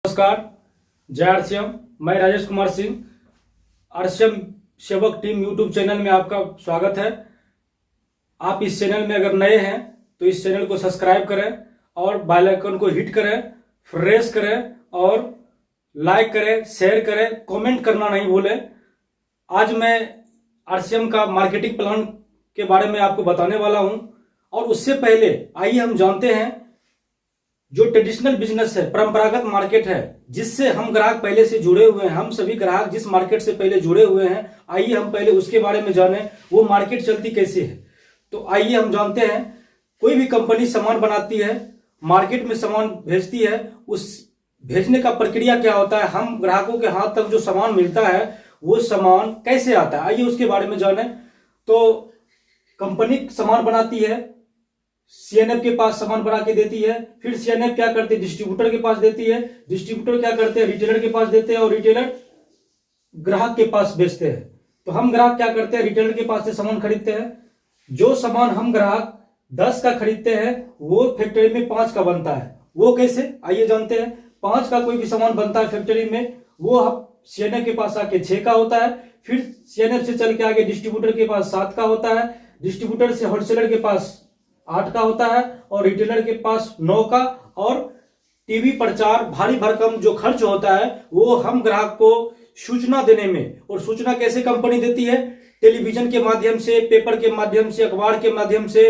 नमस्कार। जय आरसीएम। मैं राजेश कुमार सिंह, आरसीएम सेवक टीम यूट्यूब चैनल में आपका स्वागत है। आप इस चैनल में अगर नए हैं तो इस चैनल को सब्सक्राइब करें और बेल आइकन को हिट करें, प्रेस करें और लाइक करें, शेयर करें, कमेंट करना नहीं भूलें। आज मैं आरसीएम का मार्केटिंग प्लान के बारे में आपको बताने वाला हूं, और उससे पहले आइए हम जानते हैं जो ट्रेडिशनल बिजनेस है, परंपरागत मार्केट है, जिससे हम ग्राहक पहले से जुड़े हुए हैं। हम सभी ग्राहक जिस मार्केट से पहले जुड़े हुए हैं, आइए हम पहले उसके बारे में जानें, वो मार्केट चलती कैसे है। तो आइए हम जानते हैं। कोई भी कंपनी सामान बनाती है, मार्केट में सामान भेजती है, उस भेजने का प्रक्रिया क्या होता है, हम ग्राहकों के हाथ तक जो सामान मिलता है वो सामान कैसे आता है, आइए उसके बारे में जानें। तो कंपनी सामान बनाती है, सीएनएफ के पास सामान बना के देती है, फिर सीएनएफ क्या करते हैं, डिस्ट्रीब्यूटर के पास देती है, डिस्ट्रीब्यूटर क्या करते हैं, रिटेलर के पास देते हैं, और रिटेलर ग्राहक के पास बेचते हैं। तो हम ग्राहक क्या करते हैं, रिटेलर के पास से सामान खरीदते हैं। जो सामान हम ग्राहक 10 का खरीदते हैं वो फैक्ट्री में 5 का बनता है। वो कैसे, आइए जानते हैं। 5 का कोई भी सामान बनता है फैक्ट्री में, वो अब सीएनएफ के पास आके 6 का होता है, फिर सीएनएफ से चल के आगे डिस्ट्रीब्यूटर के पास 7 का होता है, डिस्ट्रीब्यूटर से होलसेलर के पास 8 का होता है, और रिटेलर के पास 9 का। और टीवी प्रचार भारी भरकम जो खर्च होता है वो हम ग्राहक को सूचना देने में, और सूचना कैसे कंपनी देती है, टेलीविजन के माध्यम से, पेपर के माध्यम से, अखबार के माध्यम से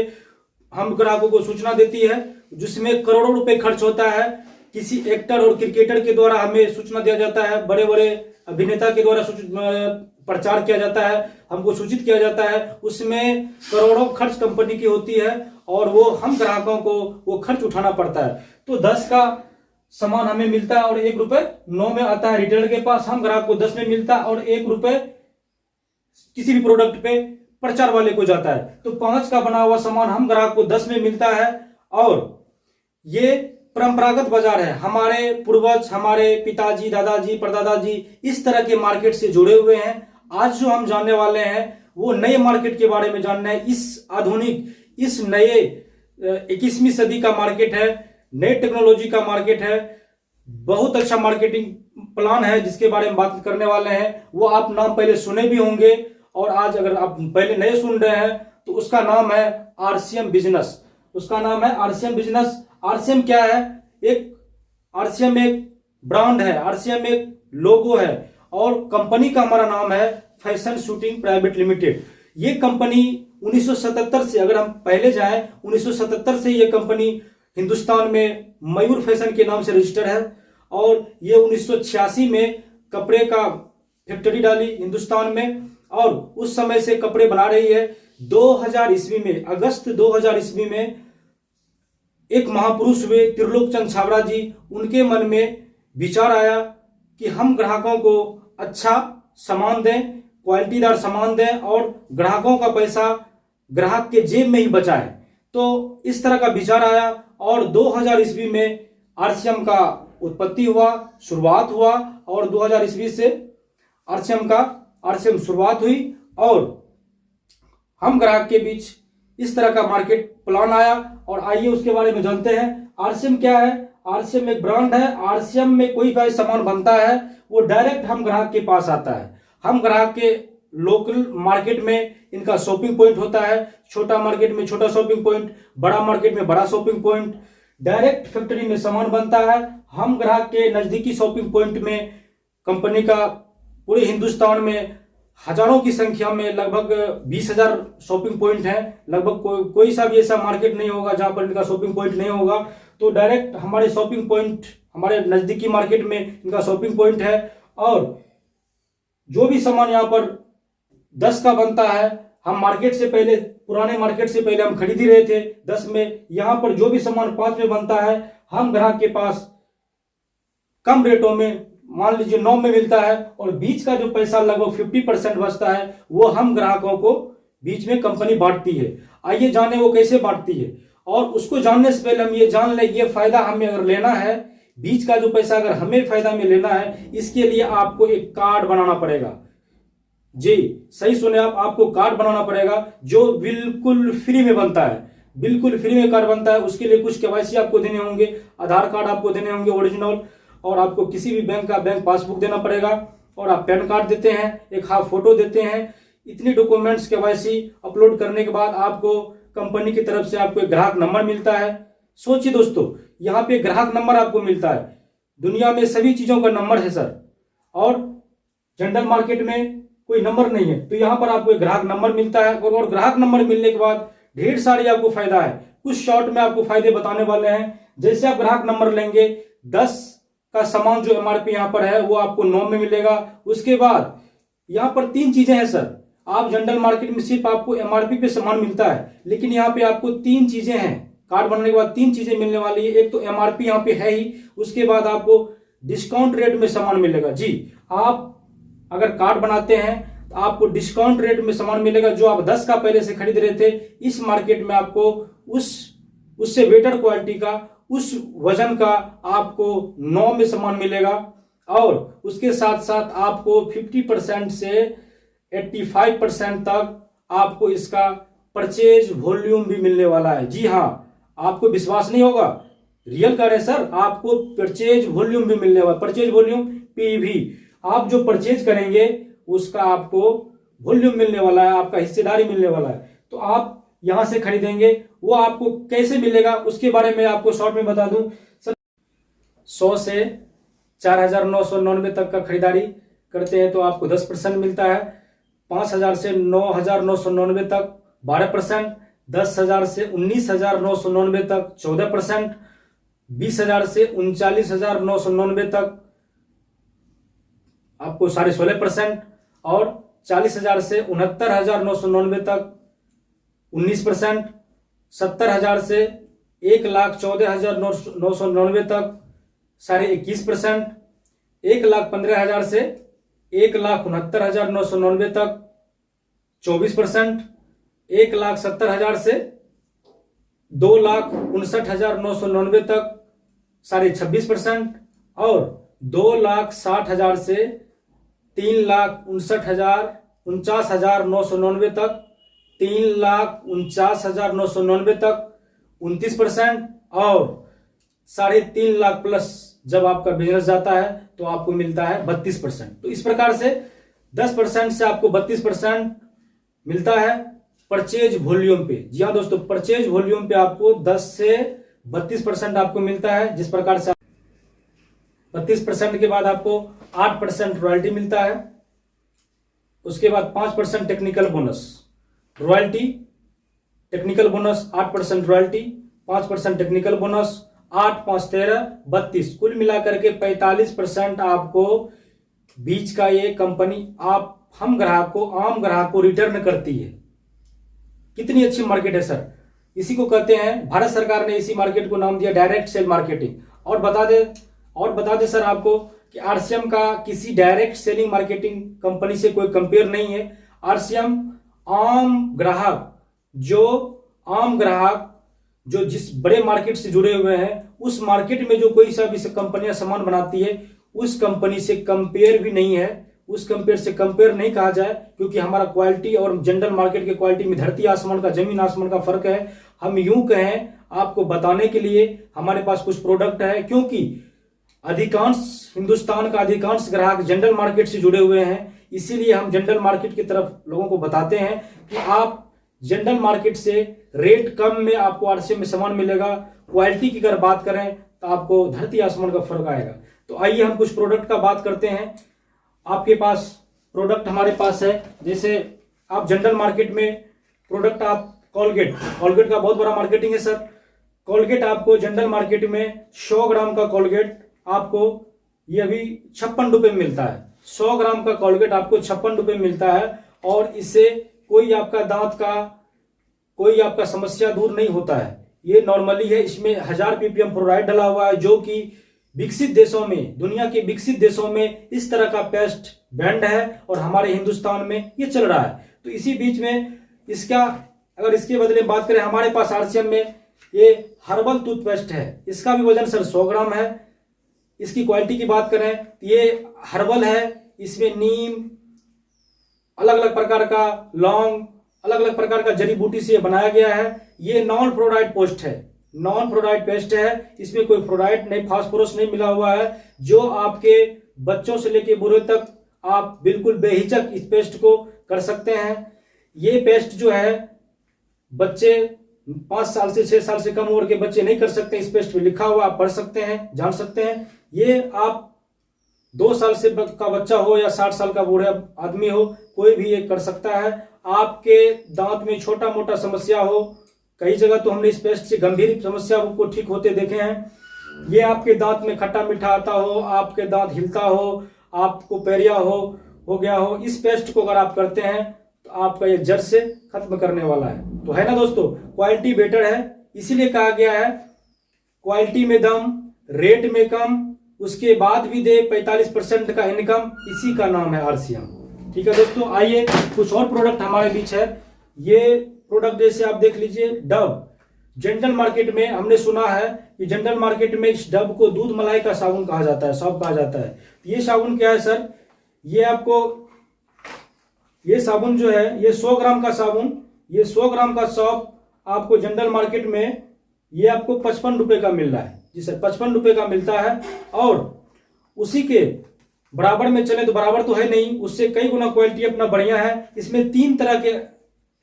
हम ग्राहकों को सूचना देती है, जिसमें करोड़ों रुपए खर्च होता है। किसी एक्टर और क्रिकेटर के द्वारा हमें सूचना दिया जाता है, बड़े बड़े अभिनेता के द्वारा प्रचार किया जाता है, हमको सूचित किया जाता है, उसमें करोड़ों खर्च कंपनी की होती है, और वो हम ग्राहकों को वो खर्च उठाना पड़ता है। तो 10 का सामान हमें मिलता है और 1 रुपए 9 में आता है रिटेलर के पास, हम ग्राहक को 10 में मिलता है, और 1 रुपए किसी भी प्रोडक्ट पे प्रचार वाले को जाता है। तो 5 का बना हुआ सामान हम ग्राहक को 10 में मिलता है। और ये परंपरागत बाजार है। हमारे पूर्वज, हमारे पिताजी, दादाजी, परदादाजी इस तरह के मार्केट से जुड़े हुए हैं। आज जो हम जानने वाले हैं वो नए मार्केट के बारे में जानना है। इस आधुनिक, इस नए 21वीं सदी का मार्केट है, नए टेक्नोलॉजी का मार्केट है। बहुत अच्छा मार्केटिंग प्लान है जिसके बारे में बात करने वाले हैं। वो आप नाम पहले सुने भी होंगे, और आज अगर आप पहले नए सुन रहे हैं तो उसका नाम है आरसीएम बिजनेस। उसका नाम है आरसीएम बिजनेस। आरसीएम क्या है? आरसीएम एक ब्रांड है, आरसीएम एक लोगो है, और कंपनी का हमारा नाम है फैशन शूटिंग प्राइवेट लिमिटेड। ये कंपनी 1977 से, अगर हम पहले जाएं, 1977 से ये कंपनी हिंदुस्तान में मयूर फैशन के नाम से रजिस्टर है, और ये 1986 में कपड़े का फैक्ट्री डाली हिंदुस्तान में, और उस समय से कपड़े बना रही है। 2000 ईस्वी में, अगस्त 2000 ईस्वी में एक महापुरुष हुए, त्रिलोक चंद छाबड़ा जी, उनके मन में विचार आया कि हम ग्राहकों को अच्छा सामान दें, क्वालिटीदार सामान दें, और ग्राहकों का पैसा ग्राहक के जेब में ही बचाएं। तो इस तरह का विचार आया, और 2000 ईस्वी में आरसीएम का उत्पत्ति हुआ, शुरुआत हुआ, और 2000 ईस्वी से आरसीएम शुरुआत हुई, और हम ग्राहक के बीच इस तरह का मार्केट प्लान आया। और आइए उसके बारे में जानते हैं। आरसीएम क्या है? आरसीएम एक ब्रांड है। आरसीएम में कोई भी सामान बनता है वो डायरेक्ट हम ग्राहक के पास आता है। हम ग्राहक के लोकल मार्केट में इनका शॉपिंग पॉइंट होता है, छोटा मार्केट में छोटा शॉपिंग पॉइंट, बड़ा मार्केट में बड़ा शॉपिंग पॉइंट। डायरेक्ट फैक्ट्री में सामान बनता है, हम ग्राहक के नजदीकी शॉपिंग पॉइंट में कंपनी का पूरे हिंदुस्तान में हजारों की संख्या में लगभग 20,000 शॉपिंग पॉइंट है। लगभग कोई सा भी ऐसा मार्केट नहीं होगा जहां पर इनका शॉपिंग पॉइंट नहीं होगा। तो डायरेक्ट हमारे शॉपिंग पॉइंट, हमारे नजदीकी मार्केट में इनका शॉपिंग पॉइंट है। और जो भी सामान यहाँ पर 10 का बनता है, हम मार्केट से पहले, पुराने मार्केट से पहले हम खरीद ही रहे थे 10 में। यहाँ पर जो भी सामान 5 में बनता है, हम ग्राहक के पास कम रेटों में, मान लीजिए 9 में मिलता है, और बीच का जो पैसा लगभग 50% बचता है वो हम ग्राहकों को बीच में कंपनी बांटती है। आइए जाने वो कैसे बांटती है। और उसको जानने से पहले हम ये जान ले, ये फायदा हमें अगर लेना है, बीच का जो पैसा अगर हमें फायदा में लेना है, इसके लिए आपको एक कार्ड बनाना पड़ेगा। जी सही सुने आप, आपको कार्ड बनाना पड़ेगा जो बिल्कुल फ्री में बनता है। बिल्कुल फ्री में कार्ड बनता है। उसके लिए कुछ केवाईसी आपको देने होंगे, आधार कार्ड आपको देने होंगे ओरिजिनल, और आपको किसी भी बैंक का बैंक पासबुक देना पड़ेगा, और आप पैन कार्ड देते हैं, एक हाफ फोटो देते हैं। इतनी डॉक्यूमेंट्स केवाईसी अपलोड करने के बाद आपको कंपनी की तरफ से आपको एक ग्राहक नंबर मिलता है। सोचिए दोस्तों, यहाँ पे ग्राहक नंबर आपको मिलता है। दुनिया में सभी चीजों का नंबर है सर, और जनरल मार्केट में कोई नंबर नहीं है। तो यहाँ पर आपको एक ग्राहक नंबर मिलता है, और ग्राहक नंबर मिलने के बाद ढेर सारी आपको फायदा है। कुछ शॉर्ट में आपको फायदे बताने वाले हैं। जैसे आप ग्राहक नंबर लेंगे, 10 का सामान जो एमआरपी यहाँ पर है वो आपको 9 में मिलेगा। उसके बाद यहाँ पर 3 चीजें हैं सर। आप जनरल मार्केट में सिर्फ आपको एमआरपी पे सामान मिलता है, लेकिन यहाँ पे आपको 3 चीजें हैं। कार्ड बनने के बाद 3 चीजें मिलने वाली है। एक तो एमआरपी यहाँ पे है ही, उसके बाद आपको डिस्काउंट रेट में सामान मिलेगा। जी, आप अगर कार्ड बनाते हैं तो आपको डिस्काउंट रेट में सामान मिलेगा। जो आप 10 का पहले से खरीद रहे थे, इस मार्केट में आपको उससे बेटर क्वालिटी का, उस वजन का आपको 9 में सामान मिलेगा। और उसके साथ साथ आपको 50% से 85% तक आपको इसका परचेज वॉल्यूम भी मिलने वाला है। जी हाँ, आपको विश्वास नहीं होगा, रियल कर रहे सर, आपको परचेज वॉल्यूम भी मिलने वाला। परचेज वॉल्यूम पीवी, आप जो परचेज करेंगे उसका आपको वॉल्यूम मिलने वाला है, आपका हिस्सेदारी मिलने वाला है। तो आप यहां से खरीदेंगे, वो आपको कैसे मिलेगा उसके बारे में आपको शॉर्ट में बता दूं सर। 100 से 4,999 तक का खरीदारी करते हैं तो आपको 10% मिलता है। 5,000 से 9,999 तक 12%, 10,000 से 19,999 तक 14%, 20,000 से 39,999 तक आपको 16.5%, और 40,000 से 69,999 तक 19%, 70,000 से 1,14,999 तक 21%, 1,15,000 से 1,69,999 तक 24%, 1,70,000 से 2,59,999 तक 26%, और 2,60,000 से 3,59,999 तक 3,49,999 तक 29%, और 3.5 लाख प्लस जब आपका बिजनेस जाता है तो आपको मिलता है 32%। तो इस प्रकार से 10% से आपको 32% मिलता है परचेज वॉल्यूम पे। जी हाँ दोस्तों, परचेज वॉल्यूम पे आपको 10 से 32% आपको मिलता है। जिस प्रकार से 32% के बाद आपको 8% रॉयल्टी मिलता है। उसके बाद 5% technical bonus, royalty technical bonus 8% royalty, 5% technical bonus, 8 5 13 32, कुल मिलाकर के 45% आपको बीच का ये कंपनी हम ग्राहक को, आम ग्राहक को रिटर्न करती है। कितनी अच्छी मार्केट है सर। इसी को कहते हैं, भारत सरकार ने इसी मार्केट को नाम दिया डायरेक्ट सेल मार्केटिंग। और बता दे सर आपको कि आरसीएम का किसी डायरेक्ट सेलिंग मार्केटिंग कंपनी से कोई कंपेयर नहीं है। आरसीएम आम ग्राहक जो जिस बड़े मार्केट से जुड़े हुए हैं, उस मार्केट में जो कोई सा भी कंपनियां सामान बनाती है, उस कंपनी से कंपेयर भी नहीं है। उस कंपेयर से कंपेयर नहीं कहा जाए, क्योंकि हमारा क्वालिटी और जनरल मार्केट की क्वालिटी में धरती आसमान का, जमीन आसमान का फर्क है। हम यूं कहें आपको बताने के लिए हमारे पास कुछ प्रोडक्ट है, क्योंकि हिंदुस्तान का अधिकांश ग्राहक जनरल मार्केट से जुड़े हुए हैं। इसीलिए हम जनरल मार्केट की तरफ लोगों को बताते हैं कि आप जनरल मार्केट से रेट कम में आपको आरसीएम में सामान मिलेगा। क्वालिटी की अगर बात करें तो आपको धरती आसमान का फर्क आएगा। तो आइए हम कुछ प्रोडक्ट का बात करते हैं। आपके पास प्रोडक्ट हमारे पास है, जैसे आप जनरल मार्केट में प्रोडक्ट, आप कोलगेट का बहुत बड़ा मार्केटिंग है सर। कोलगेट आपको जनरल मार्केट में 100 ग्राम का कोलगेट आपको ये अभी 56 रुपए में मिलता है। 100 ग्राम का कोलगेट आपको 56 रुपए में मिलता है, और इससे कोई आपका दांत का कोई आपका समस्या दूर नहीं होता है। ये नॉर्मली है, इसमें 1000 ppm फ्लोराइड डला हुआ है, जो कि विकसित देशों में, दुनिया के विकसित देशों में इस तरह का पेस्ट बैंड है, और हमारे हिंदुस्तान में ये चल रहा है। तो इसी बीच में अगर इसके बदले बात करें, हमारे पास आरसीएम में ये हर्बल टूथपेस्ट है। इसका भी वजन सर 100 ग्राम है। इसकी क्वालिटी की बात करें तो ये हर्बल है, इसमें नीम, अलग अलग प्रकार का लौंग, अलग अलग प्रकार का जड़ी बूटी से बनाया गया है। ये नॉन फ्लोराइड पेस्ट है, नॉन फ्लोराइड पेस्ट है, इसमें कोई फ्लोराइड नहीं, फास्फोरस नहीं मिला हुआ है, जो आपके बच्चों से लेके बूढ़े तक आप बिल्कुल बेहिचक इस पेस्ट को कर सकते हैं। ये पेस्ट जो है बच्चे 5 साल से 6 साल से कम उम्र के बच्चे नहीं कर सकते, इस पेस्ट पे लिखा हुआ, आप पढ़ सकते हैं, जान सकते हैं। ये आप 2 साल से का बच्चा हो या 60 साल का बूढ़ा आदमी हो, कोई भी ये कर सकता है। आपके दांत में छोटा मोटा समस्या हो, कई जगह तो हमने इस पेस्ट से गंभीर समस्या को ठीक होते देखे हैं। ये आपके दांत में खट्टा मीठा आता हो, आपके दांत हिलता हो, आपको पैरिया हो गया हो, इस पेस्ट को अगर आप करते हैं तो आपका ये जड़ से खत्म करने वाला है। तो है ना दोस्तों, क्वालिटी बेटर है, इसीलिए कहा गया है क्वालिटी में दम, रेट में कम, उसके बाद भी दे 45% का इनकम, इसी का नाम है आरसीएम। ठीक है दोस्तों, आइए कुछ और प्रोडक्ट हमारे बीच है। ये प्रोडक्ट जैसे आप देख लीजिए, डव। जनरल मार्केट में हमने सुना है कि जनरल मार्केट में इस डव को दूध मलाई का साबुन कहा जाता है, सॉप कहा जाता है। ये साबुन क्या है सर, ये आपको, ये साबुन जो है ये 100 ग्राम का साबुन, ये 100 ग्राम का सॉप आपको जनरल मार्केट में ये आपको 55 रुपए का मिल रहा है। जी सर, 55 रुपए का मिलता है। और उसी के बराबर में चले तो बराबर तो है नहीं, उससे कई गुना क्वालिटी अपना बढ़िया है। इसमें 3 तरह के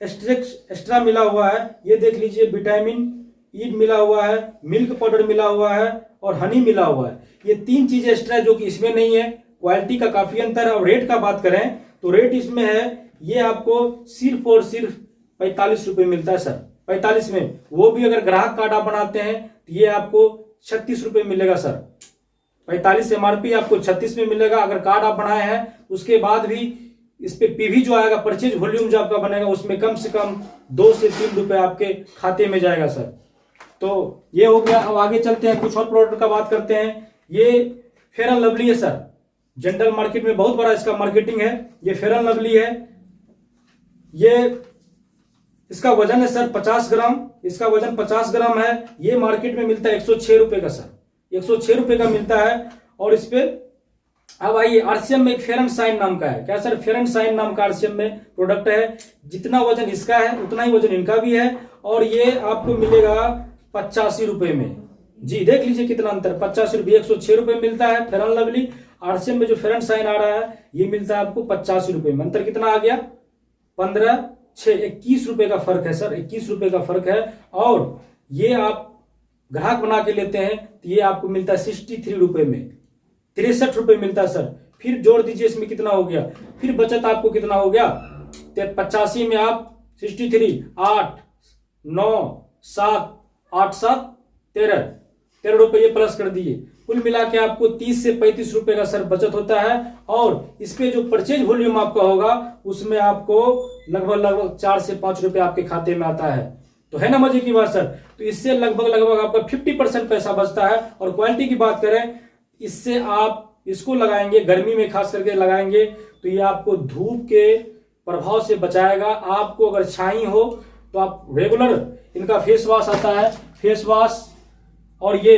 एक्स्ट्रा मिला हुआ है। ये देख लीजिए, विटामिन ई मिला हुआ है, मिल्क पाउडर मिला हुआ है और हनी मिला हुआ है। ये 3 चीजें एक्स्ट्रा जो कि इसमें नहीं है। क्वालिटी का काफी अंतर है। और रेट का बात करें तो रेट इसमें है, ये आपको सिर्फ और सिर्फ 45 रुपए मिलता है सर, 45 में। वो भी अगर ग्राहक कार्ड आप बनाते हैं तो ये आपको 36 रुपए मिलेगा सर। 45 एमआरपी आपको 36 में मिलेगा। अगर कार्ड आप बनाए हैं उसके बाद भी इस पे पीवी जो आएगा, परचेज वॉल्यूम जो आपका बनेगा, उसमें कम से कम 2 से 3 रुपए आपके खाते में जाएगा सर। तो ये हो गया। अब आगे चलते हैं, कुछ और प्रोडक्ट का बात करते हैं। ये फेयर एंड लवली है सर, जनरल मार्केट में बहुत बड़ा इसका मार्केटिंग है। ये फेयर एंड लवली है, ये इसका वजन है सर 50 ग्राम, इसका वजन 50 ग्राम है। ये मार्केट में मिलता है 106 रुपए का सर, 106 रुपए का मिलता है। और इस पे अब आइए, आरसीएम में एक फेयर एंड शाइन नाम का है। क्या सर, फेयर एंड शाइन नाम का आरसीएम में प्रोडक्ट है। जितना वजन इसका है उतना ही वजन इनका भी है। और ये आपको मिलेगा 85 रुपए में। जी देख लीजिए कितना अंतर, 85 रुपए, 106 रुपए मिलता है फेयर एंड लवली। आरसीएम में जो फेयर एंड शाइन आ रहा है ये मिलता है आपको 85 रुपए में। अंतर कितना आ गया, 15, 6, 21 रुपए का फर्क है सर, 21 रुपए का फर्क है। और ये आप ग्राहक बना के लेते हैं तो ये आपको मिलता है 63 रुपए में, 63 रुपए मिलता है सर। फिर जोड़ दीजिए इसमें कितना हो गया, फिर बचत आपको कितना हो गया, 85 में आप 63, 8, 9, 7, 8, 7, 13 रुपए ये प्लस कर दिए। कुल मिला के आपको 30 से 35 रुपए का सर बचत होता है। और इस पे जो परचेज वॉल्यूम आपका होगा उसमें आपको लगभग 4 से 5 रुपए आपके खाते में आता है। तो है ना मजे की बात सर। तो इससे लगभग आपका 50% पैसा बचता है। और क्वालिटी की बात करें, इससे आप इसको लगाएंगे गर्मी में खास करके लगाएंगे तो ये आपको धूप के प्रभाव से बचाएगा। आपको अगर छाई हो तो आप रेगुलर इनका फेस वॉश आता है, फेस वॉश और ये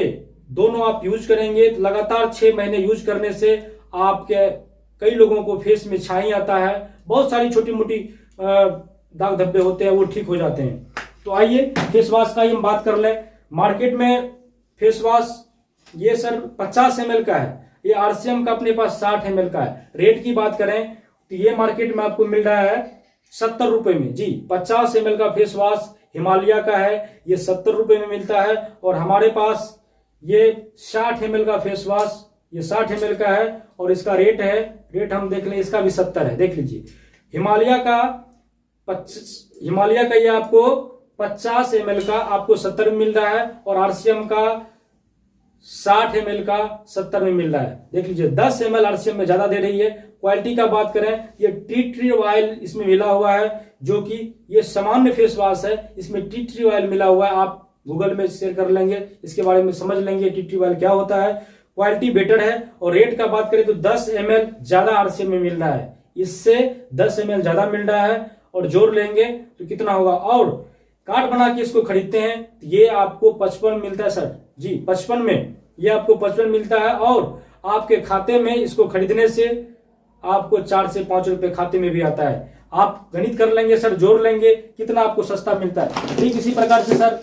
दोनों आप यूज करेंगे तो लगातार 6 महीने यूज करने से आपके कई लोगों को फेस में छाई आता है, बहुत सारी छोटी मोटी दाग धब्बे होते हैं वो ठीक हो जाते हैं। तो आइए फेस वॉश का ही हम बात कर लें। मार्केट में फेस वॉश ये सर 50 ml का है, ये आरसीएम का अपने पास 60 ml का है। रेट की बात करें तो ये मार्केट में आपको मिल रहा है 70 रुपए में। जी 50 ml का फेस वॉश हिमालय का है, ये 70 रुपए में मिलता है। और हमारे पास ये 60 ml का फेस वॉश, ये 60 ml का है और इसका रेट हम देख लें, इसका भी 70 है। देख लीजिए, हिमालय का ये आपको 50 ml का आपको 70 में मिल रहा है और आरसीएम का 60 ml का 70 में मिल रहा है। देख लीजिए 10 ml आरसीएम में ज्यादा दे रही है। क्वालिटी का बात करें, ये टी ट्री ऑयल इसमें मिला हुआ है, जो कि ये सामान्य फेस वॉश है, इसमें टी ट्री ऑयल मिला हुआ है। आप गूगल में शेयर कर लेंगे, इसके बारे में समझ लेंगे टी ट्री ऑयल क्या होता है। क्वालिटी बेटर है। और रेट का बात करें तो 10 ml ज्यादा आरसीएम में मिल रहा है, इससे 10 ml ज्यादा मिल रहा है। और जोड़ लेंगे तो कितना होगा, और कार्ड बना के इसको खरीदते हैं तो ये आपको 55 मिलता है सर। जी 55 में ये आपको 55 मिलता है। और आपके खाते में इसको खरीदने से आपको 4 से 5 रुपए खाते में भी आता है। आप गणित कर लेंगे सर, जोड़ लेंगे कितना आपको सस्ता मिलता है। ठीक इसी प्रकार से सर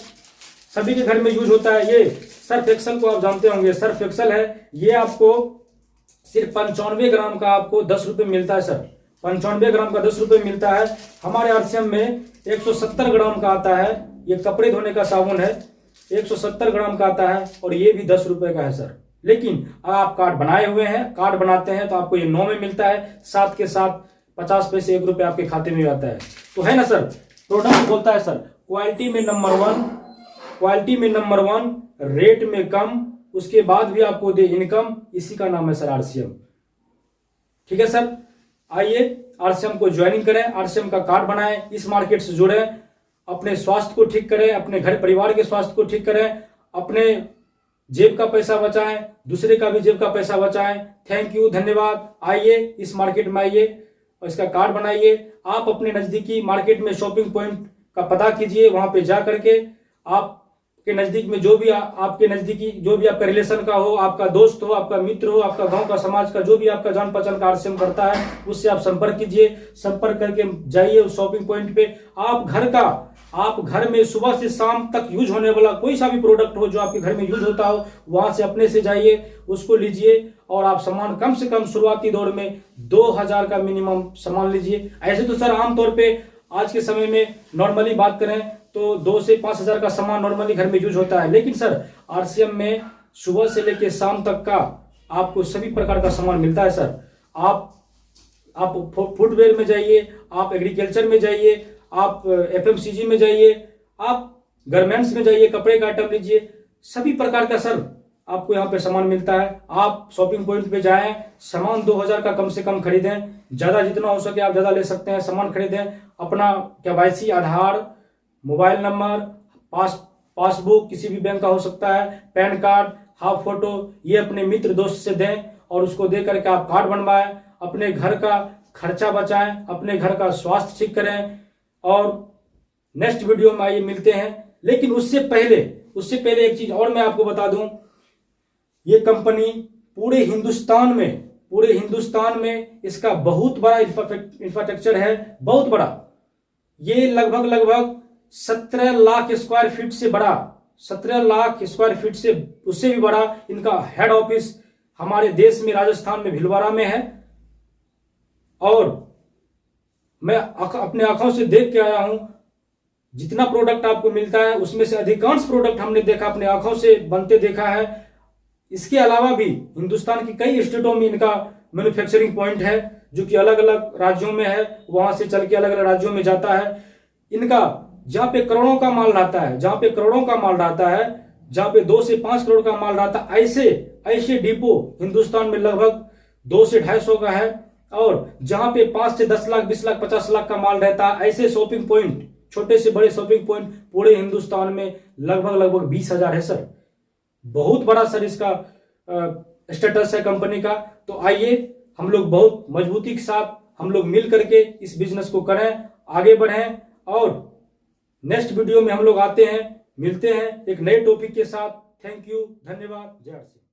सभी के घर में यूज होता है। ये सर्फ एक्सल को आप जानते होंगे, सर्फ एक्सल है, ये आपको सिर्फ 95 ग्राम का आपको 10 रुपये मिलता है सर। 95 ग्राम का 10 रुपये मिलता है। हमारे आरसीएम में 170 ग्राम का आता है, ये कपड़े धोने का साबुन है, 170 ग्राम का आता है और ये भी 10 रुपये का है सर। लेकिन आप कार्ड बनाए हुए हैं, कार्ड बनाते हैं तो आपको ये 9 में मिलता है, साथ के साथ 50 पैसे 1 रुपये आपके खाते में आता है। तो है ना सर, प्रोडक्ट बोलता है सर क्वालिटी में नंबर 1, क्वालिटी में नंबर 1, रेट में कम, उसके बाद भी आपको दे इनकम, इसी का नाम है सर आरसीएम। ठीक है सर, आइए आरसीएम को ज्वाइनिंग करें, आरसीएम का कार्ड बनाएं, इस मार्केट से जुड़ें, अपने स्वास्थ्य को ठीक करें, अपने घर परिवार के स्वास्थ्य को ठीक करें, अपने जेब का पैसा बचाएं, दूसरे का भी जेब का पैसा बचाएं। थैंक यू, धन्यवाद। आइए इस मार्केट में आइए और इसका कार्ड बनाइए। आप अपने नजदीकी मार्केट में शॉपिंग पॉइंट का पता कीजिए, वहां पे जा करके आपके नजदीक में जो भी आपके नजदीकी जो भी आपका रिलेशन का हो, आपका दोस्त हो, आपका मित्र हो, आपका गांव का समाज का जो भी आपका जान पहचान का आरसीएम करता है, उससे आप संपर्क कीजिए। संपर्क करके जाइए उस शॉपिंग पॉइंट पे। आप घर में सुबह से शाम तक यूज होने वाला कोई सा भी प्रोडक्ट हो जो आपके घर में यूज होता हो, वहां से अपने से जाइए, उसको लीजिए और आप सामान कम से कम शुरुआती दौर में 2000 का मिनिमम सामान लीजिए। ऐसे तो सर आमतौर पे आज के समय में नॉर्मली बात करें तो 2 से 5000 का सामान नॉर्मली घर में यूज होता है, लेकिन सर आरसीएम में सुबह से लेकर शाम तक का आपको सभी प्रकार का सामान मिलता है सर। आप फुटवेयर में जाइए, आप एग्रीकल्चर में जाइए, आप एफएमसीजी में जाइए, आप गारमेंट्स में जाइए, कपड़े का आइटम लीजिए, सभी प्रकार का सर आपको यहाँ पे सामान मिलता है। आप शॉपिंग पॉइंट पे जाएं, सामान 2000 का कम से कम खरीदें, ज्यादा जितना हो सके आप ज्यादा ले सकते हैं, सामान खरीदें। अपना केवाईसी, आधार, मोबाइल नंबर, पासबुक किसी भी बैंक का हो सकता है, पैन कार्ड, हाफ फोटो, ये अपने मित्र दोस्त से दें और उसको दे करके आप कार्ड बनवाएं, अपने घर का खर्चा बचाएं, अपने घर का स्वास्थ्य ठीक करें। और नेक्स्ट वीडियो में आइए मिलते हैं। लेकिन उससे पहले एक चीज और मैं आपको बता दूं, ये कंपनी पूरे हिंदुस्तान में इसका बहुत बड़ा इंफ्रास्ट्रक्चर है, बहुत बड़ा। ये लगभग 17 लाख स्क्वायर फीट से बड़ा, 17 लाख स्क्वायर फीट से उससे भी बड़ा इनका हेड ऑफिस हमारे देश में राजस्थान में भीलवाड़ा में है। और मैं अपने आंखों से देख के आया हूं, जितना प्रोडक्ट आपको मिलता है उसमें से अधिकांश प्रोडक्ट हमने देखा, अपने आंखों से बनते देखा है। इसके अलावा भी हिंदुस्तान की कई स्टेटों में इनका मैन्युफैक्चरिंग पॉइंट है, जो कि अलग अलग राज्यों में है, वहां से चल के अलग अलग राज्यों में जाता है। इनका जहां पे करोड़ों का माल रहता है, जहां पे 2 से 5 करोड़ का माल रहता है, ऐसे डिपो हिंदुस्तान में लगभग 200 से 250 का है। और जहां पे 5 से 10 लाख, 20 लाख, 50 लाख का माल रहता है, ऐसे शॉपिंग पॉइंट, छोटे से बड़े शॉपिंग पॉइंट पूरे हिंदुस्तान में लगभग 20,000 है सर। बहुत बड़ा सर इसका स्टेटस है कंपनी का। तो आइए हम लोग बहुत मजबूती के साथ हम लोग मिल करके इस बिजनेस को करें, आगे बढ़ें। और नेक्स्ट वीडियो में हम लोग आते हैं, मिलते हैं एक नए टॉपिक के साथ। थैंक यू, धन्यवाद, जय श्री राम।